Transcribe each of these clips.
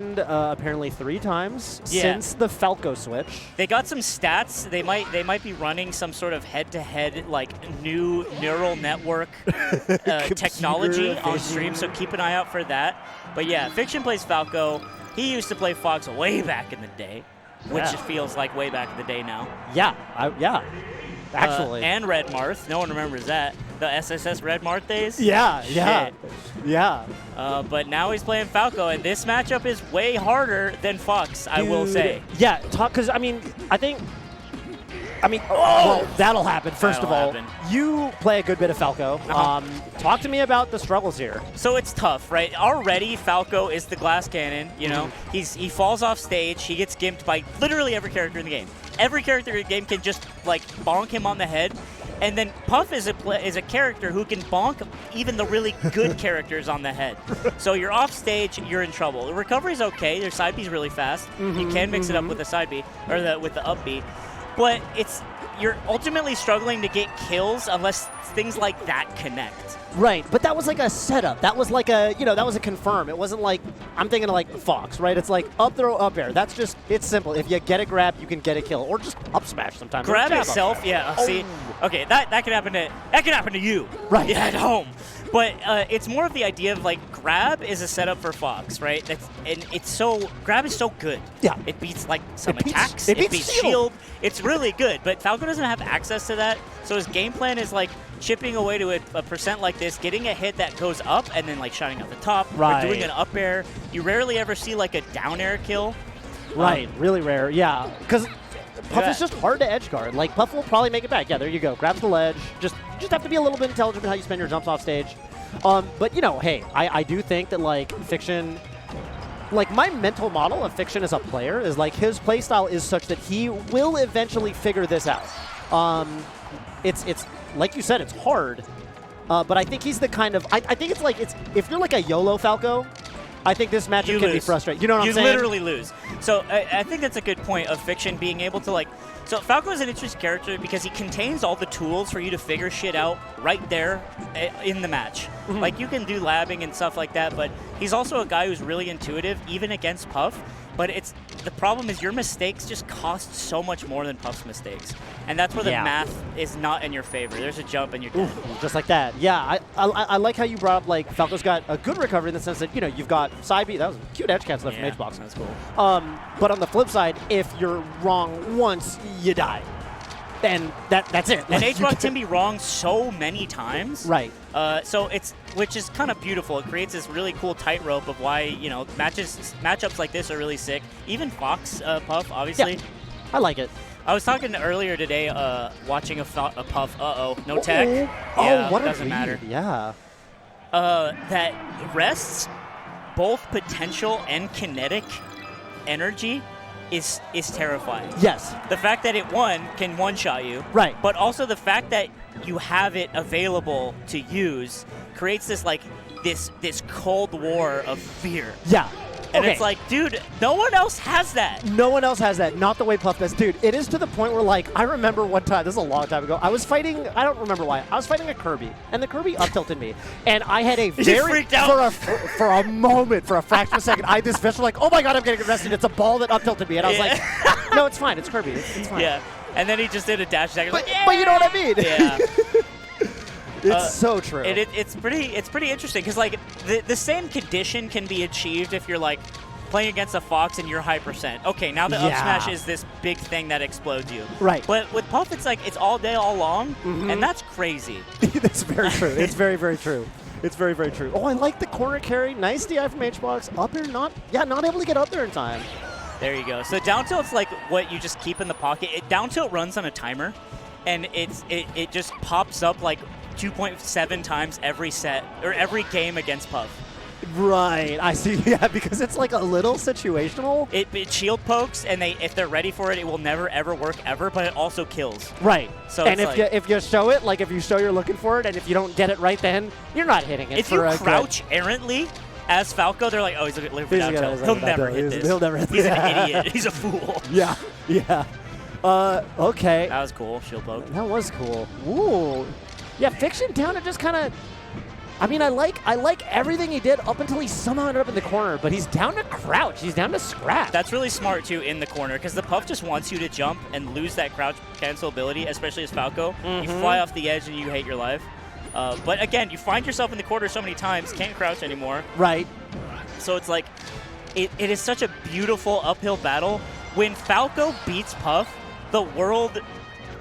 apparently 3 times since the Falco switch. They got some stats. They might be running some sort of head-to-head like new neural network technology on stream. So keep an eye out for that. But yeah, Fiction plays Falco. He used to play Fox way back in the day, which feels like way back in the day now. Yeah, actually. And Red Marth. No one remembers that. The SSS Red Marth days? Yeah. But now he's playing Falco, and this matchup is way harder than Fox, I will say. Yeah, because, well, that'll happen, first of all. You play a good bit of Falco. Talk to me about the struggles here. So it's tough, right? Already, Falco is the glass cannon, you know? He falls off stage, he gets gimped by literally every character in the game. Every character in the game can just, like, bonk him on the head. And then Puff is a character who can bonk even the really good characters on the head. So you're off stage, you're in trouble. The recovery's okay. Your side B's really fast. You can mix it up with the side B, or with the up B. But you're ultimately struggling to get kills unless things like that connect. Right, but that was like a setup. That was like that was a confirm. It wasn't like, I'm thinking of like Fox, right? It's like up throw, up air. That's just, it's simple. If you get a grab, you can get a kill. Or just up smash sometimes. Grab itself, see, okay, that can happen to you. Right. At home. But it's more of the idea of like grab is a setup for Fox, right? Grab is so good. Yeah. It beats like some attacks. It beats shield. It's really good. But Falco doesn't have access to that. So his game plan is like chipping away to a percent like this, getting a hit that goes up and then like shotting out the top. Or doing an up air. You rarely ever see like a down air kill. Right. Really rare. Yeah. Because Puff is just hard to edge guard. Like, Puff will probably make it back. Yeah, there you go. Grabs the ledge. Just have to be a little bit intelligent with how you spend your jumps off stage. But, hey, I do think that, like, Fiction, like, my mental model of Fiction as a player is, like, his playstyle is such that he will eventually figure this out. It's like you said, it's hard. But I think he's the kind of, I think it's like, if you're like a YOLO Falco, I think this matchup can be frustrating. You know what I'm saying? You literally lose. So I think that's a good point of Fiction being able to, like, so Falco is an interesting character because he contains all the tools for you to figure shit out right there in the match. Like, you can do labbing and stuff like that, but he's also a guy who's really intuitive, even against Puff. But the problem is your mistakes just cost so much more than Puff's mistakes. And that's where the math is not in your favor. There's a jump and you're dead. Just like that. Yeah, I like how you brought up, like, Falco's got a good recovery in the sense that, you've got side B. That was a cute edge cancel from Hbox. That's cool. But on the flip side, if you're wrong once, you die. And that's it. And Hbox can be wrong so many times. Right. Which is kind of beautiful. It creates this really cool tightrope of why, matchups like this are really sick. Even Fox, Puff, obviously. Yeah, I like it. I was talking earlier today, watching a Puff. No tech. What doesn't matter. Yeah. That rests both potential and kinetic energy is terrifying. Yes. The fact that it can one-shot you. Right. But also the fact that you have it available to use creates this this Cold War of fear. Yeah. And it's like, dude, no one else has that. No one else has that. Not the way Puff does. Dude, it is to the point where, like, I remember one time, this is a long time ago, I was fighting, I don't remember why, I was fighting a Kirby, and the Kirby up-tilted me. And I had a very, freaked out. for a moment, for a fraction of a second, I had this visual like, oh my god, I'm getting arrested. It's a ball that up-tilted me. And I was like, no, it's fine. It's Kirby. It's fine. Yeah. And then he just did a dash attack. But you know what I mean? Yeah. It's so true. It's pretty interesting because, like, the same condition can be achieved if you're, like, playing against a Fox and you're high percent. Okay, now the up smash is this big thing that explodes you. Right. But with Puff, it's like it's all day, all long, and that's crazy. That's very true. It's very, very true. It's very, very true. Oh, I like the corner carry. Nice DI from Hbox. Up air, not able to get up there in time. There you go. So down tilt's like what you just keep in the pocket. Down tilt runs on a timer, and it just pops up like 2.7 times every set or every game against Puff. Right, I see. Yeah, because it's like a little situational. It shield pokes, and if they're ready for it, it will never ever work ever. But it also kills. Right. So and if you show it, like if you show you're looking for it, and if you don't get it right, then you're not hitting it. If you crouch errantly as Falco, they're like, oh, he's looking for down tilt. He'll never hit this. He'll never hit this. He's an idiot. He's a fool. Yeah. Yeah. Okay. That was cool. Shield poke. That was cool. Ooh. Yeah, Fiction down to just kind of I mean, I like everything he did up until he somehow ended up in the corner, but he's down to crouch. He's down to scratch. That's really smart, too, in the corner, because the Puff just wants you to jump and lose that crouch cancel ability, especially as Falco. You fly off the edge and you hate your life. But again, you find yourself in the corner so many times, can't crouch anymore. Right. So it's like, it is such a beautiful uphill battle. When Falco beats Puff, the world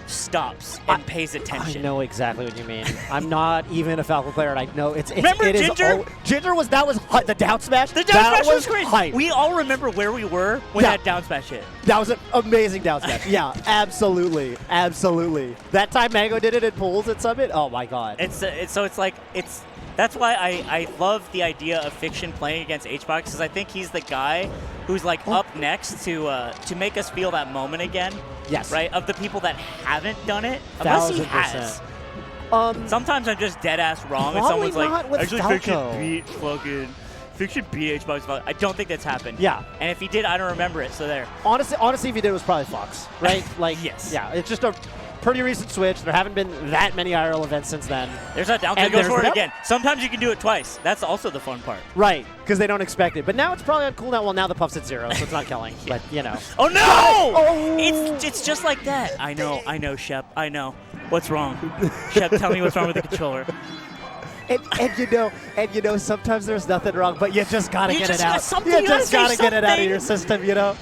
stops and pays attention. I know exactly what you mean. I'm not even a Falco player, and I know it's Remember Ginger? Ginger was the down smash. The down smash was great. Hype. We all remember where we were when that down smash hit. That was an amazing down smash. Yeah, absolutely, absolutely. That time Mango did it in pools at Summit. Oh my God. That's why I love the idea of Fiction playing against HBox, because I think he's the guy who's like up next to make us feel that moment again. Yes. Right? Of the people that haven't done it. Unless he has. Sometimes I'm just dead ass wrong and someone's like, actually Fiction beat HBox. I don't think that's happened. Yeah. And if he did, I don't remember it, so there. Honestly, if he did, it was probably Fox, right? Like, yes. Yeah, it's just a pretty recent switch. There haven't been that many IRL events since then. There's that down kick, goes for it again. Sometimes you can do it twice. That's also the fun part. Right, because they don't expect it. But now it's probably on cooldown. Well, now the Puff's at 0, so it's not killing. But, you know. Oh, no! Oh! It's just like that. I know, Shep. I know. What's wrong? Shep, tell me what's wrong with the controller. And you know, sometimes there's nothing wrong, but you just gotta get it out. You just gotta get it out of your system, you know.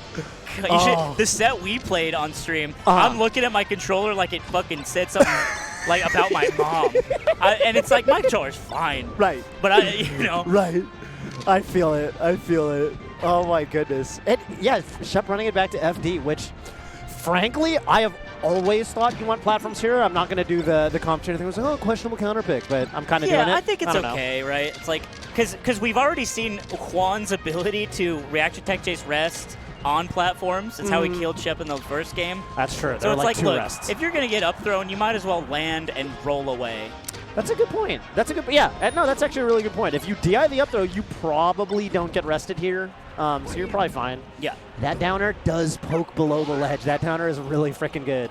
The set we played on stream, I'm looking at my controller like it fucking said something like about my mom, and it's like my controller's fine. Right. But Right. I feel it. Oh my goodness. And yeah, Shep running it back to FD, which, frankly, I have always thought you want platforms here. I'm not going to do the commentator thing. I was like, questionable counter pick, but I'm kind of doing it. Yeah, I think it's okay, right? It's like, because we've already seen Juan's ability to reaction tech chase rest on platforms. It's how he killed Shep in the first game. That's true. So it's like, look, rests. if you're going to get up thrown, you might as well land and roll away. That's a good point. Yeah, no, that's actually a really good point. If you DI the up throw, you probably don't get rested here. So you're probably fine. Yeah. That downer does poke below the ledge. That downer is really freaking good.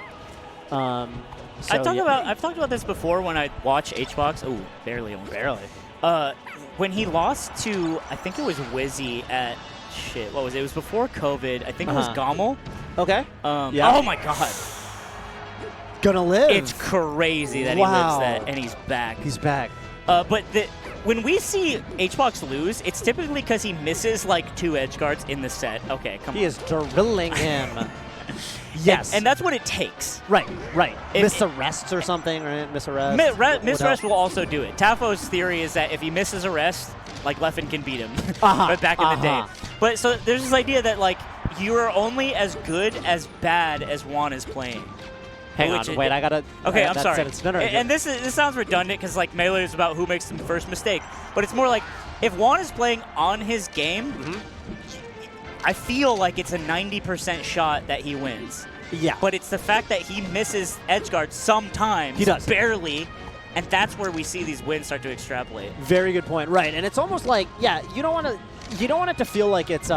I've talked about this before when I watch HBox. Oh, barely. When he lost to, I think it was Wizzy at, what was it? It was before COVID. I think it was Gommel. Okay. Yeah. Oh my God. Gonna live. It's crazy that he lives that, and he's back. He's back. But when we see HBox lose, it's typically because he misses like 2 edge guards in the set. Okay, come on. He is drilling him. Yes. And that's what it takes. Right. Miss arrests or something, right? Miss arrest. Miss arrest will also do it. Tafo's theory is that if he misses arrest, like Leffen can beat him. But back in the day. But so there's this idea that like you are only as good as bad as Juan is playing. Hang on, wait, I gotta. Okay, I'm sorry. No, and this sounds redundant because like Melee is about who makes the first mistake, but it's more like if Juan is playing on his game, I feel like it's a 90% shot that he wins. Yeah. But it's the fact that he misses edge guard sometimes, he does barely, and that's where we see these wins start to extrapolate. Very good point. Right, and it's almost like you don't want it to feel like it's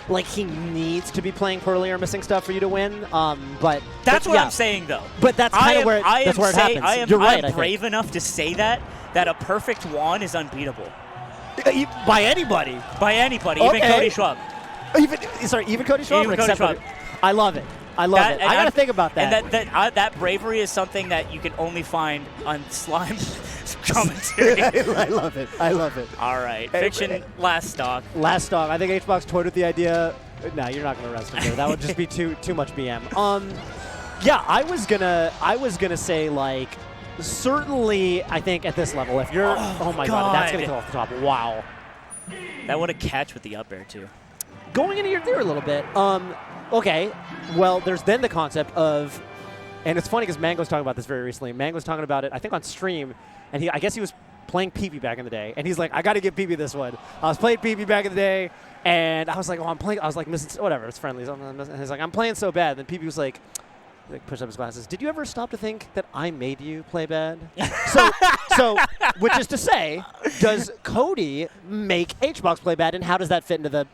like he needs to be playing poorly or missing stuff for you to win. But that's what I'm saying, though. But that's kind of where it happens. You're right. I am brave enough to say that a perfect Juan is unbeatable. By anybody. Even Cody Schwab. Even Cody Schwab? Even Cody Schwab. I love it. I got to think about that. And that bravery is something that you can only find on Slime commentary. I love it. All right. Fiction, last stock. I think HBox toyed with the idea. No, you're not going to rest him there. That would just be too much BM. Yeah, I was gonna say, like, certainly, I think at this level, if you're, oh my God, that's going to come off the top. Wow. That would have catch with the up air, too. Going into your theory a little bit, okay, well, there's then the concept of, and it's funny because Mango's talking about this very recently. Mango's talking about it, I think, on stream, and I guess he was playing PP back in the day, and he's like, I got to give PP this one. I was playing PP back in the day, and I was like, missing, whatever, it's friendly. And he's like, I'm playing so bad. And then PP was like pushed up his glasses. Did you ever stop to think that I made you play bad? so, which is to say, does Cody make HBox play bad, and how does that fit into the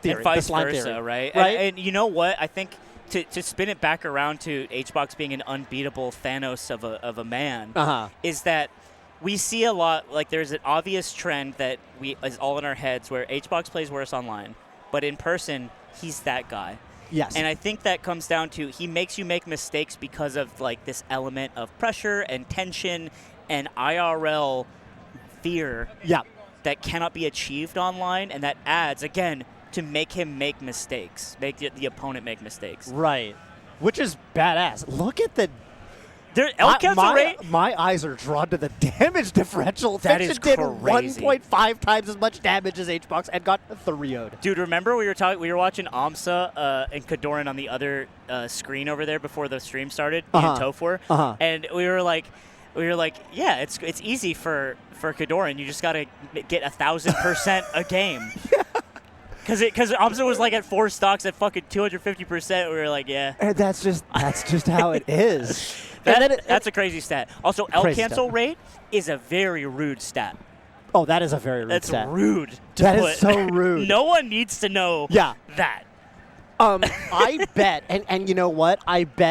theory, and vice the slime versa, theory? right? Right? And you know what? I think to spin it back around to HBox being an unbeatable Thanos of a man is that we see a lot, like there's an obvious trend that is all in our heads where HBox plays worse online, but in person, he's that guy. Yes. And I think that comes down to he makes you make mistakes because of like this element of pressure and tension and IRL fear that cannot be achieved online, and that adds, again, to make him make mistakes, make the opponent make mistakes. Right. Which is badass. Look at the... L cancel rate. My eyes are drawn to the damage differential. That is did crazy. 1.5 times as much damage as HBox and got 3-0'd. Dude, remember we were watching Amsa and Kadoran on the other screen over there before the stream started, and Tofor, and we were like, yeah, it's easy for Kadoran. You just gotta get 1,000% a game. Because Amsa was like at 4 stocks at fucking 250%. We were like, yeah. And that's just how it is. That's a crazy stat. Also, L cancel rate is a very rude stat. Oh, that is a very rude stat. That's rude. That is so rude. No one needs to know that. I bet, and you know what? I bet